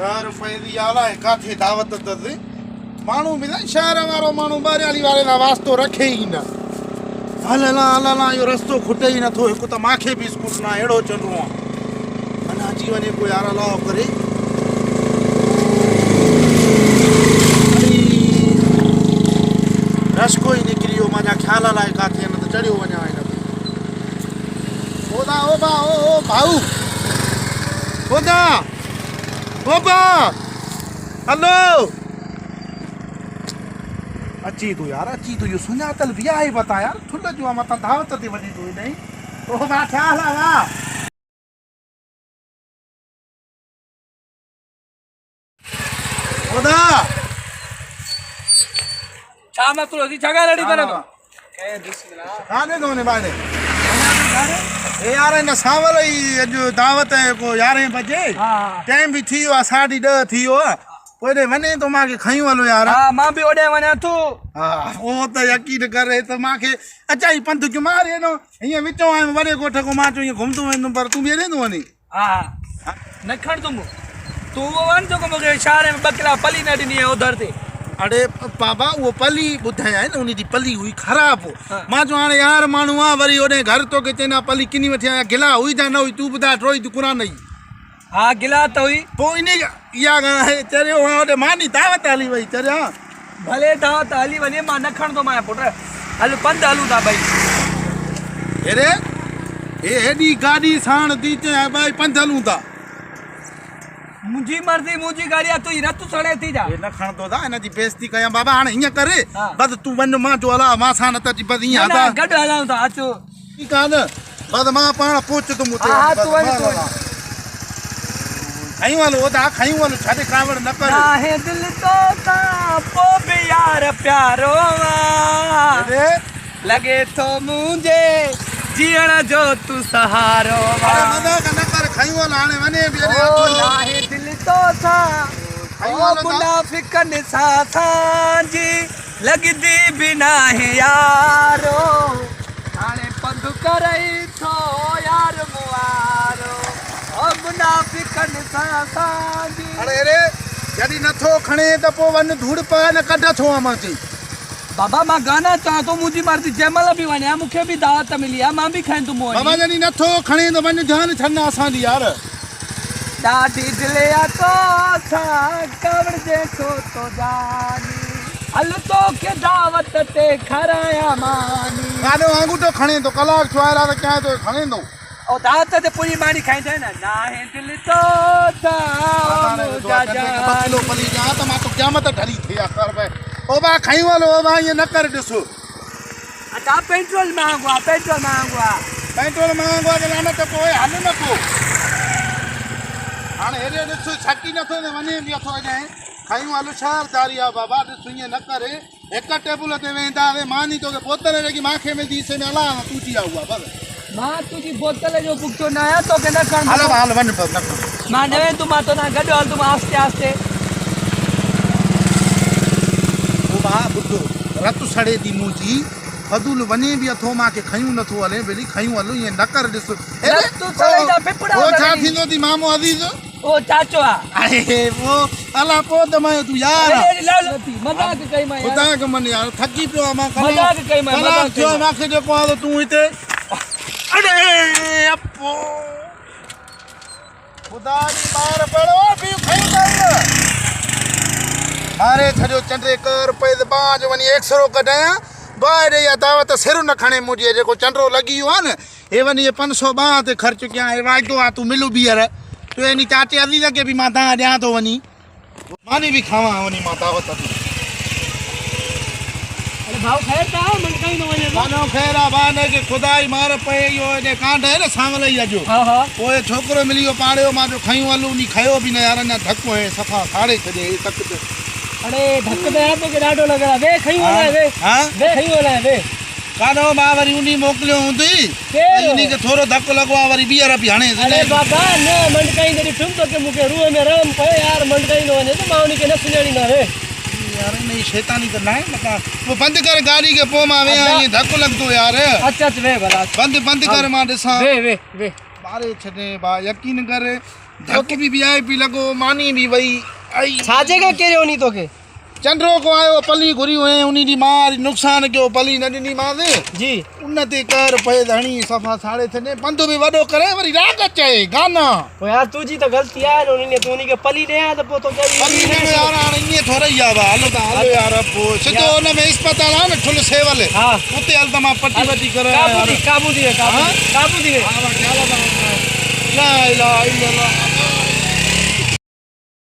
घर पैदी आला है काथे दावत तद मानू मिला शहर वारो मानू बारियाली वाले ना वास्तो रखे ही ना हलला यो रस्तो खुटे ही ना थो एक तो माखे भी स्कूल ना एड़ो चलू अना जीवन को यार लाओ करे रस कोई निकलियो माजा ख्याल लाए काथे न तो चढ़ियो वना है न ओदा ओ बा ओ भाऊ ओदा ओ बा हेलो अची तू यार अची तू यो सुञातल बिया है बता यार थुल जो मत दावत ते वनी तू नहीं ओ बा ख्याल आवा ओदा शाम तो रोजी जगह रेडी करे तो के बिस्मिल्लाह खाने दो ने बाने ए यार न सावल जो दावत है को 11 बजे हां टाइम भी थियो 10:30 थियो ओडे वने तो माके खई वालो यार हां मां भी ओडे वने तू हां ओ तो यकीन करे तो माके अचाई पंथ जो मारे नो हिया विचो आ वडे गोठ को माचो ये घुमतो वेंदो पर तू मेरे नो वनी हां न खण तू वन जो को मगे शहर में बकला पली न दिनी है उधर ते अरे बाबा वो पली बुधाया है ना उनी दी पली हुई खराब मां जो हाने यार मानू आ वरी ओने घर तो के चेना पली किनी वठी आया गिला हुई जा न हुई तू बुधा ट्रोई तू कुरान नहीं हां गिला तो हुई पो इने या है चरे ओने मानी दावत आली वई चरे भले दावत आली वने मां न खण तो मां पुट हल पंध हलू ता भाई अरे ए एडी गाड़ी साण दी चे भाई पंध हलू ता मुजी मर्जी मुजी गाड़िया तू रत सड़े थी जा ए न खण दो दा इना दी बेइज्जती कया बाबा हाने हिया करे हाँ। बस तू वन मां जो हला मां सा न त बस हिया ना दा गड हलाऊ ता अचो ठीक आ न बस मां पाण पहुंच तू मुते हाँ, तू वञ, तू वञ। खाई वालो ओदा खाई वालो छाडे कावड़ न कर ना है दिल तो ता पो भी यार प्यारो अरे लगे तो मुझे जीना जो तू सहारो अरे मदा का न कर खाई वालो हाने वने भी अरे ओ ना है दिल तो था खाई ओ वालो दा मुनाफिकन सा जी लगदी बिना है यारो थाने पंध करई थो यार मुआरो ओ मुनाफिकन सा जी अरे अरे जदी नथो खणे त पो वन धूड़ पा न कढ थो मां ची बाबा मां गाना चाह तो मुझी मर्जी जयमल भी वने मुखे भी दावत मिली है मां भी खाइन तू मोनी बाबा जदी नथो खणे त वन ध्यान छन्ना असां दी यार दादी दिलिया तो था कवर देखो तो जानी हल तो के दावत ते खराया मानी गानो आंगू तो खणे तो कलाक छुआरा त क्या तो खणे दो ओ दावत ते पूरी मानी खाइन थे ना है दिल तो था मुझा बकलो जानी पली जा त मां तो क़यामत ढली थे कर बे ओ बा खाई वालो ओ बा ये न कर दिसो अता पेट्रोल मांगवा पेट्रोल मांगवा के लाने त कोई हल न को हाने हेरे दिसो छकी न थो ने वने भी अथो जाए खाई वालो शहर दारिया बाबा दिसो ये न करे एक टेबल ते वेंदा वे मानी तो के बोतल रे की माखे में दी से में अला तू जी हुआ बस मां तुझी बोतल जो पुछो ना है तो के न कर हाल वन पर न मां नवे तू मां तो ना गड हल तू आस्ते आस्ते ओ बा बुद्धो रत सड़े दी मुजी फदुल वने भी अथो मां के खयूं न थो हले बेली खयूं हलो ये न कर दिसो रत सड़े दा पिपड़ा ओ छा थींदो दी मामो अजीज ओ चाचो आ अरे वो अला पो दमायो तू यार अरे लाल मजाक कई मैं खुदा के मन यार थकी पियो मां मजाक कई मैं कला मजाक जो मां के देखो आ तू इते अरे अपो खुदा दी बार पड़ो भी खई कर मारे छजो चंद्रे कर पे बाज वनी 100 कढाया बाहर या दावत सिर न खणे मुझे जेको चंद्रो लगी हो न ए वनी 500 बा ते खर्च किया ए वायदो आ तू मिलू बियर तो एनी चाचे अजीज के भी मां दा दिया तो वनी मानी भी खावा वनी मां दावत दी अरे भाव खैर ता मन कई न वने मानो खैरा बाने के खुदाई मार पे यो ने कांड है न सांवल ही जो हां हां ओए छोकरो मिलियो पाड़ियो मां जो खई वालू नी खायो भी न यार न धक्को है सफा फाड़े छदे तक ते अरे धक्के दे तो के डाडो लगा वे खई वाला है वे हां वे खई वाला है वे कानो मां वरी उनी मोकलियो हुंदी इनी के थोरो धक्को लगवा वरी बियर भी हणे अरे बाबा न मन कई जड़ी तुम तो के मुके रूह में राम पे यार मन कई न वने तो माउनी के न सुनेड़ी ना वे यार नहीं शैतानी तो ना है मका वो बंद कर गाड़ी के पो मा वे ये धक्को लग दो यार अच्छा वे भला बंद कर मां दिसा वे मारे छॾे बा यकीन कर धक भी वीआईपी लॻो मानी भी वई आई छाजे का केरे होनी तोखे चंड्रो को आयो पली घुरी हुए उनी दी मार नुकसान कयो पली न ॾिनी मांसे जी उन ते कर पए धणी सफ़ा साड़े छॾे पंधु बि वॾो करे वरी राग चए गाना ओ यार तुझी तो गलती है उन्हें तू उन्हीं के पली दे तो पो तो पली ने यार हाणे ईअं थोरा ई आवा हलो त हलो यार पोइ सिधो हुन में इस्पताल आहे न ठुल सेवल हाँ उते हल त मां पटी वटी करे काबू दी काबू दी हाँ? काबू दी ला इलाहा इल्लल्लाह